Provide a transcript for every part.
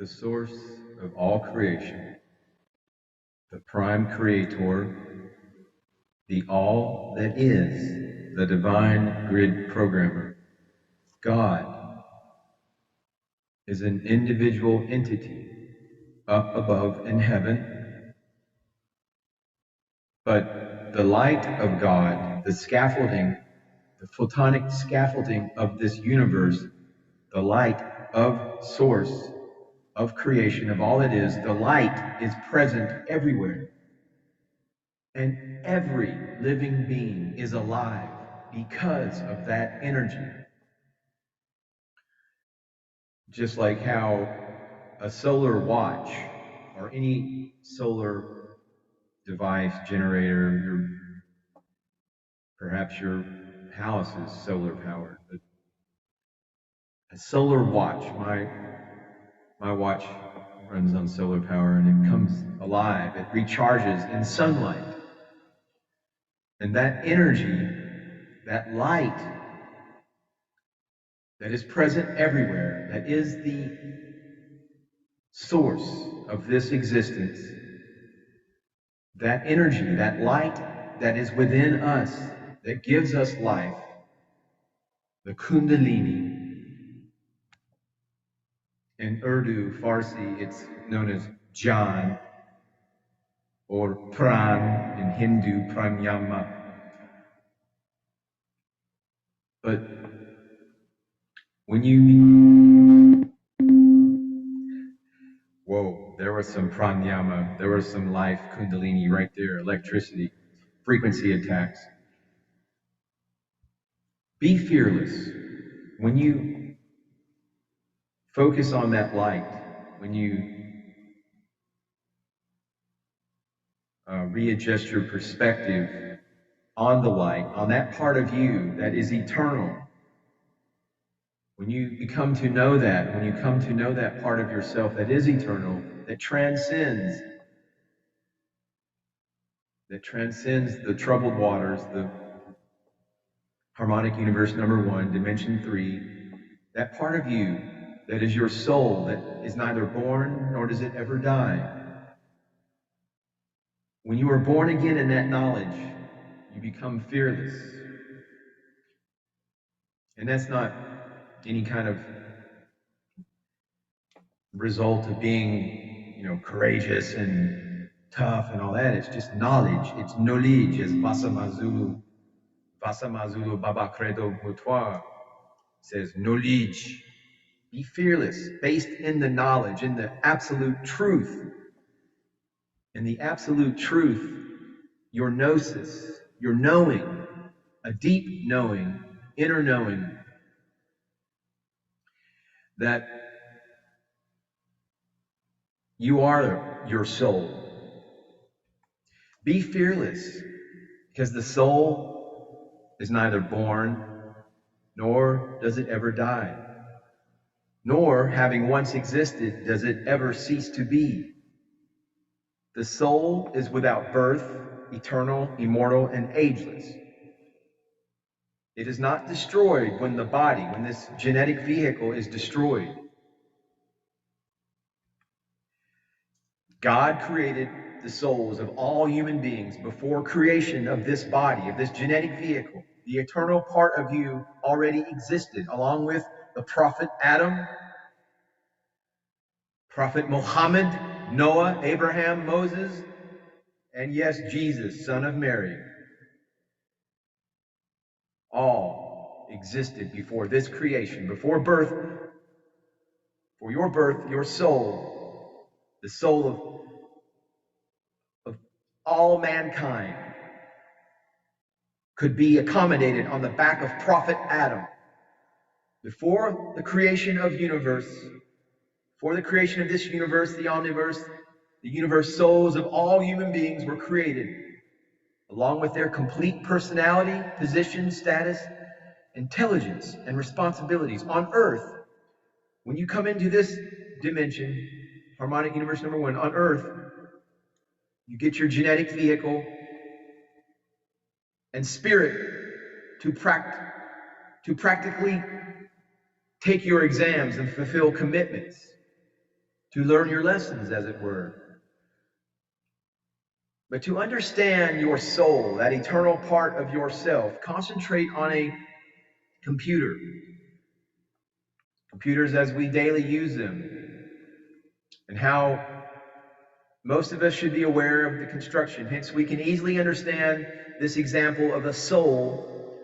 the source of all creation, the prime creator, the all that is, the divine grid programmer. God is an individual entity up above in heaven, but the light of God, the scaffolding, the photonic scaffolding of this universe, the light of source, of creation, of all it is, the light is present everywhere. And every living being is alive because of that energy. Just like how a solar watch or any solar device, generator, perhaps your house is solar powered, but a solar watch, my watch runs on solar power and it comes alive, it recharges in sunlight. And that energy, that light that is present everywhere, that is the source of this existence, that energy, that light that is within us, that gives us life, the Kundalini. In Urdu, Farsi, it's known as Jan, or Pran, in Hindu, Pranyama. But when you... Whoa, there was some Pranyama, there was some life, Kundalini right there, electricity, frequency attacks. Be fearless. When you focus on that light, when you readjust your perspective on the light, on that part of you that is eternal, when you come to know that, when you come to know that part of yourself that is eternal, that transcends the troubled waters, the harmonic universe number 1, dimension 3, that part of you that is your soul, that is neither born nor does it ever die. When you are born again in that knowledge, you become fearless. And that's not any kind of result of being, courageous and tough and all that. It's just knowledge. It's knowledge, as Vasamazulu Baba Credo Boutoir says, knowledge. Be fearless, based in the knowledge, in the absolute truth. In the absolute truth, your gnosis, your knowing, a deep knowing, inner knowing, that you are your soul. Be fearless, because the soul is neither born, nor does it ever die, nor, having once existed, does it ever cease to be. The soul is without birth, eternal, immortal, and ageless. It is not destroyed when the body, when this genetic vehicle is destroyed. God created the souls of all human beings before creation of this body, of this genetic vehicle. The eternal part of you already existed, along with the prophet Adam, prophet Muhammad, Noah, Abraham, Moses, and yes, Jesus, son of Mary. All existed before this creation, before birth, for your birth, your soul, the soul of all mankind, could be accommodated on the back of prophet Adam. Before the creation of universe, before the creation of this universe, the omniverse, the universe souls of all human beings were created, along with their complete personality, position, status, intelligence, and responsibilities on earth. When you come into this dimension, harmonic universe number 1, on earth, you get your genetic vehicle and spirit to practically take your exams and fulfill commitments. to learn your lessons, as it were. But to understand your soul, that eternal part of yourself, concentrate on a computer. Computers as we daily use them, and how most of us should be aware of the construction. Hence, we can easily understand this example of a soul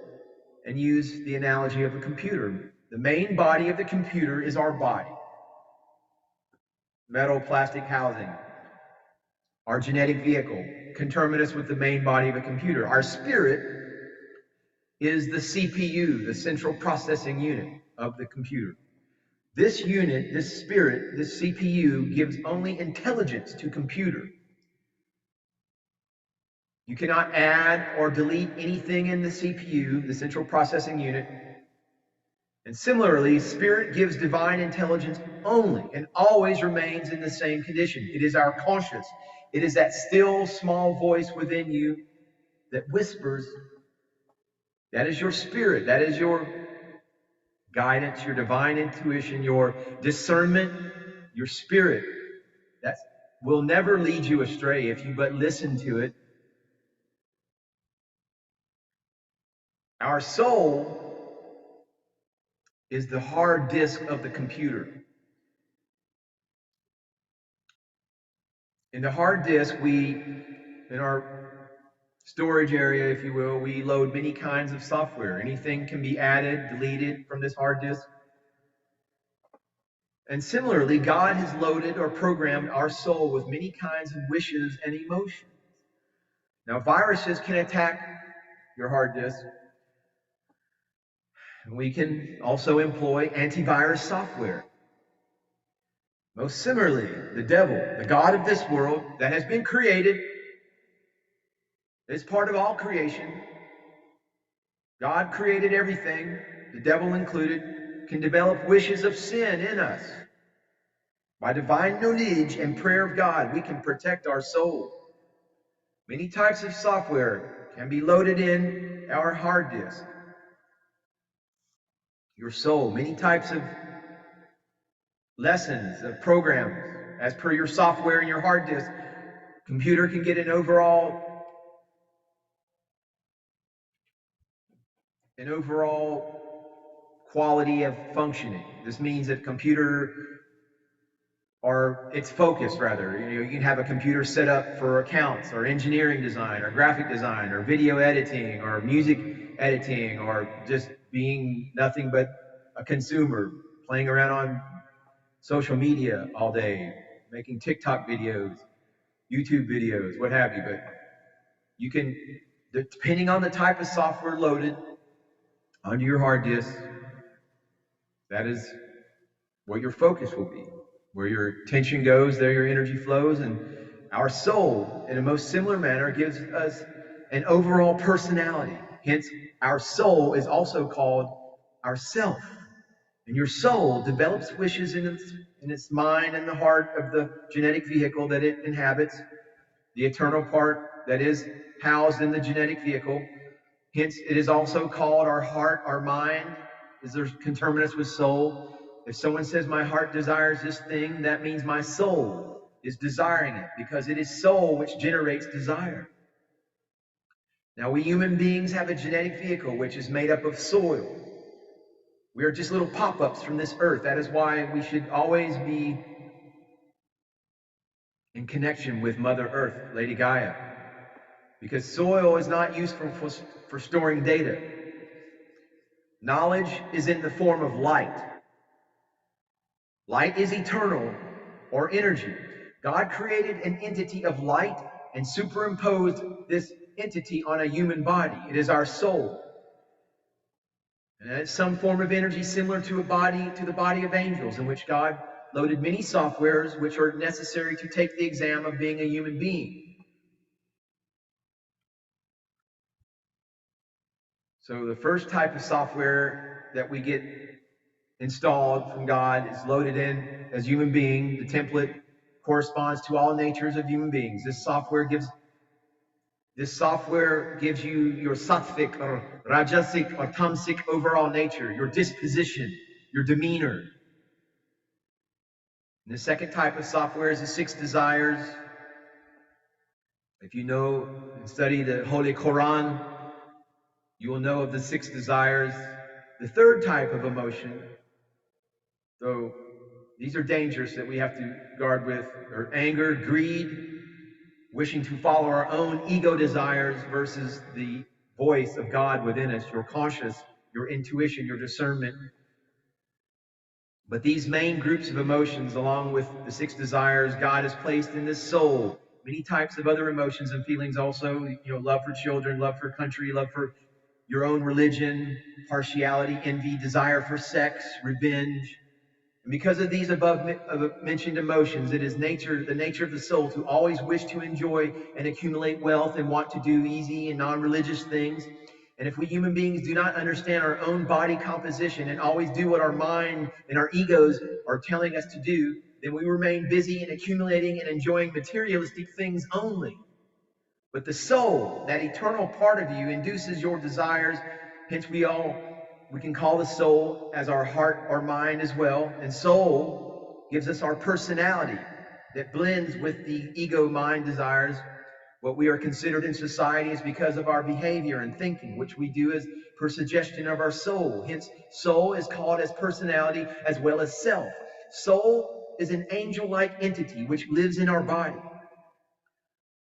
and use the analogy of a computer. The main body of the computer is our body. Metal, plastic housing. Our genetic vehicle, conterminous with the main body of a computer. Our spirit is the CPU, the central processing unit of the computer. This unit, this spirit, this CPU, gives only intelligence to computer. You cannot add or delete anything in the CPU, the central processing unit. And similarly, spirit gives divine intelligence only and always remains in the same condition. It is our conscious. It is that still small voice within you that whispers. That is your spirit. That is your guidance, your divine intuition, your discernment, your spirit. That will never lead you astray if you but listen to it. Our soul is the hard disk of the computer. In the hard disk, in our storage area, if you will, we load many kinds of software. Anything can be added, deleted from this hard disk. And similarly, God has loaded or programmed our soul with many kinds of wishes and emotions. Now, viruses can attack your hard disk. We can also employ antivirus software. Most similarly, the devil, the God of this world that has been created, is part of all creation. God created everything, the devil included, can develop wishes of sin in us. By divine knowledge and prayer of God, we can protect our soul. Many types of software can be loaded in our hard disk. Your soul, many types of lessons, of programs, as per your software and your hard disk. Computer can get an overall quality of functioning. This means that computer, or its focus rather, you can have a computer set up for accounts or engineering design or graphic design or video editing or music editing or just being nothing but a consumer, playing around on social media all day, making TikTok videos, YouTube videos, what have you. But you can, depending on the type of software loaded onto your hard disk, that is where your focus will be. Where your attention goes, there your energy flows. And our soul, in a most similar manner, gives us an overall personality. Hence, our soul is also called our self. And your soul develops wishes in its mind and the heart of the genetic vehicle that it inhabits, the eternal part that is housed in the genetic vehicle. Hence, it is also called our heart, our mind, is there conterminous with soul. If someone says, my heart desires this thing, that means my soul is desiring it, because it is soul which generates desire. Now, we human beings have a genetic vehicle which is made up of soil. We are just little pop-ups from this earth. That is why we should always be in connection with Mother Earth, Lady Gaia, because soil is not useful for storing data. Knowledge is in the form of light. Light is eternal, or energy. God created an entity of light and superimposed this entity on a human body. It is our soul. And it's some form of energy similar to the body of angels, in which God loaded many softwares which are necessary to take the exam of being a human being. So the first type of software that we get installed from God is loaded in as human being. The template corresponds to all natures of human beings. This software gives you your sattvic or rajasic or tamasic overall nature, your disposition, your demeanor. And the second type of software is the 6 desires. If you know and study the Holy Quran, you will know of the 6 desires. The third type of emotion, though these are dangerous that we have to guard with, are anger, greed, wishing to follow our own ego desires versus the voice of God within us, your conscious, your intuition, your discernment. But these main groups of emotions, along with the 6 desires, God has placed in this soul. Many types of other emotions and feelings also, love for children, love for country, love for your own religion, partiality, envy, desire for sex, revenge. And because of these above mentioned emotions, it is the nature of the soul to always wish to enjoy and accumulate wealth and want to do easy and non-religious things. And if we human beings do not understand our own body composition and always do what our mind and our egos are telling us to do, then we remain busy in accumulating and enjoying materialistic things only. But the soul, that eternal part of you, induces your desires. Hence we can call the soul as our heart, our mind as well. And soul gives us our personality that blends with the ego mind desires. What we are considered in society is because of our behavior and thinking, which we do as per suggestion of our soul. Hence, soul is called as personality as well as self. Soul is an angel-like entity which lives in our body.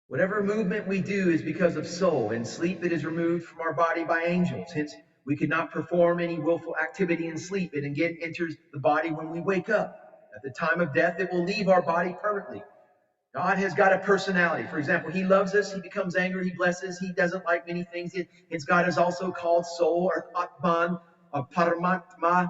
Whatever movement we do is because of soul, and sleep it is removed from our body by angels. Hence, we could not perform any willful activity in sleep. It again enters the body when we wake up. At the time of death, it will leave our body permanently. God has got a personality. For example, He loves us, He becomes angry, He blesses, He doesn't like many things. Hence, God is also called soul, or Atman, or Paramatma.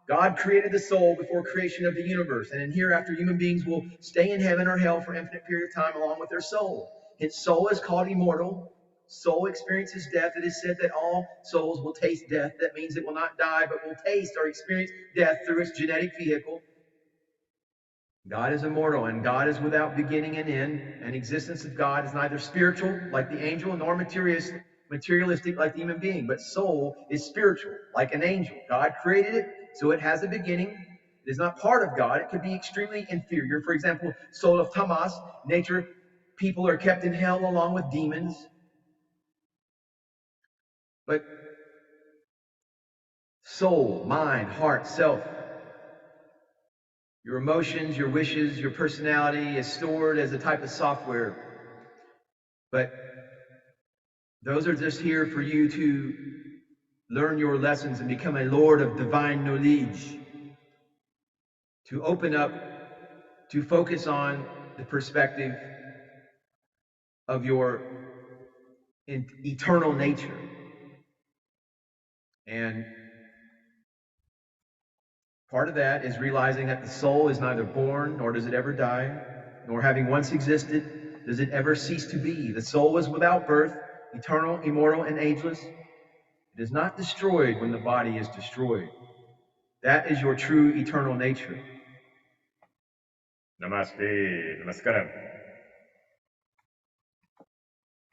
God created the soul before creation of the universe, and in hereafter human beings will stay in heaven or hell for an infinite period of time along with their soul. His soul is called immortal. Soul experiences death. It is said that all souls will taste death. That means it will not die, but will taste or experience death through its genetic vehicle. God is immortal, and God is without beginning and end. And existence of God is neither spiritual, like the angel, nor materialistic, like the human being. But soul is spiritual, like an angel. God created it, so it has a beginning. It is not part of God. It could be extremely inferior. For example, soul of Tamas, nature, people are kept in hell along with demons. But soul, mind, heart, self, your emotions, your wishes, your personality is stored as a type of software. But those are just here for you to learn your lessons and become a Lord of divine knowledge, to open up, to focus on the perspective of your eternal nature. And part of that is realizing that the soul is neither born, nor does it ever die, nor having once existed, does it ever cease to be. The soul is without birth, eternal, immortal, and ageless. It is not destroyed when the body is destroyed. That is your true eternal nature. Namaste, Namaskaram.